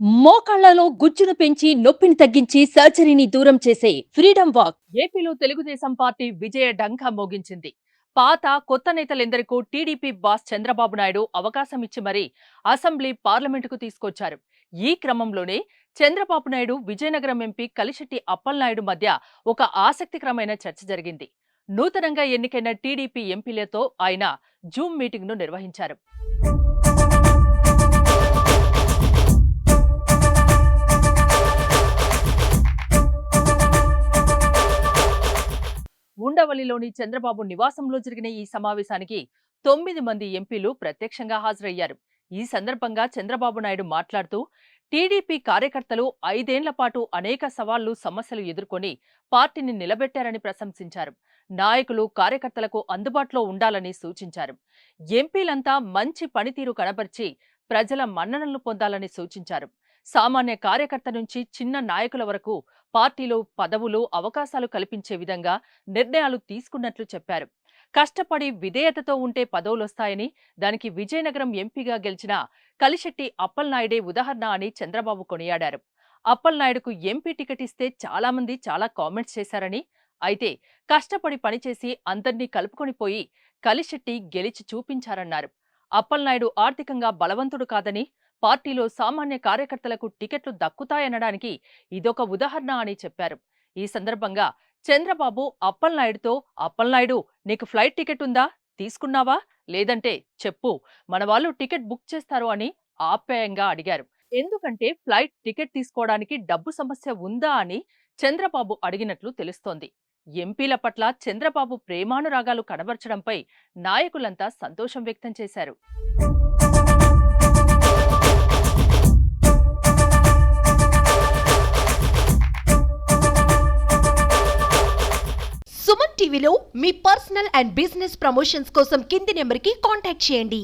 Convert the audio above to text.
మోకాళ్లలో గుజ్జును పెంచి నొప్పిని తగ్గించి సర్జరీని దూరం చేసే ఫ్రీడమ్ వాక్ ఏపీలో తెలుగుదేశం పార్టీ విజయ డంకా మోగించింది. పాత కొత్త నేతలెందరికూ టీడీపీ బాస్ చంద్రబాబు నాయుడు అవకాశం ఇచ్చి మరీ అసెంబ్లీ పార్లమెంటుకు తీసుకొచ్చారు. ఈ క్రమంలోనే చంద్రబాబు నాయుడు విజయనగరం ఎంపీ కలిశెట్టి అప్పలనాయుడు మధ్య ఒక ఆసక్తికరమైన చర్చ జరిగింది. నూతనంగా ఎన్నికైన టీడీపీ ఎంపీలతో ఆయన జూమ్ మీటింగ్ను నిర్వహించారు. ఉండవల్లిలోని చంద్రబాబు నివాసంలో జరిగిన ఈ సమావేశానికి 9 మంది ఎంపీలు ప్రత్యక్షంగా హాజరయ్యారు. ఈ సందర్భంగా చంద్రబాబు నాయుడు మాట్లాడుతూ టీడీపీ కార్యకర్తలు 5 ఏళ్ల పాటు అనేక సవాళ్లు సమస్యలు ఎదుర్కొని పార్టీని నిలబెట్టారని ప్రశంసించారు. నాయకులు కార్యకర్తలకు అందుబాటులో ఉండాలని సూచించారు. ఎంపీలంతా మంచి పనితీరు కనబర్చి ప్రజల మన్ననలు పొందాలని సూచించారు. సామాన్య కార్యకర్త నుంచి చిన్న నాయకుల వరకు పార్టీలో పదవులు, అవకాశాలు కల్పించే విధంగా నిర్ణయాలు తీసుకున్నట్లు చెప్పారు. కష్టపడి విధేయతతో ఉంటే పదవులొస్తాయని, దానికి విజయనగరం ఎంపీగా గెలిచిన కలిశెట్టి అప్పలనాయుడే ఉదాహరణ అని చంద్రబాబు కొనియాడారు. అప్పలనాయుడుకు ఎంపీ టికెట్ ఇస్తే చాలా మంది చాలా కామెంట్స్ చేశారని, అయితే కష్టపడి పనిచేసి అందర్నీ కలుపుకొని పోయి కలిశెట్టి గెలిచి చూపించారన్నారు. అప్పలనాయుడు ఆర్థికంగా బలవంతుడు కాదని, పార్టీలో సామాన్య కార్యకర్తలకు టికెట్లు దక్కుతాయనడానికి ఇదొక ఉదాహరణ అని చెప్పారు. ఈ సందర్భంగా చంద్రబాబు అప్పలనాయుడుతో, అప్పలనాయుడు నీకు ఫ్లైట్ టికెట్ ఉందా, తీసుకున్నావా, లేదంటే చెప్పు, మన వాళ్ళు టికెట్ బుక్ చేస్తారు అని ఆప్యాయంగా అడిగారు. ఎందుకంటే ఫ్లైట్ టికెట్ తీసుకోవడానికి డబ్బు సమస్య ఉందా అని చంద్రబాబు అడిగినట్లు తెలుస్తోంది. ఎంపీల పట్ల చంద్రబాబు ప్రేమానురాగాలు కనబర్చడంపై నాయకులంతా సంతోషం వ్యక్తం చేశారు. సుమన్ టీవీలో మీ పర్సనల్ అండ్ బిజినెస్ ప్రమోషన్స్ కోసం కింది నెంబర్కి కాంటాక్ట్ చేయండి.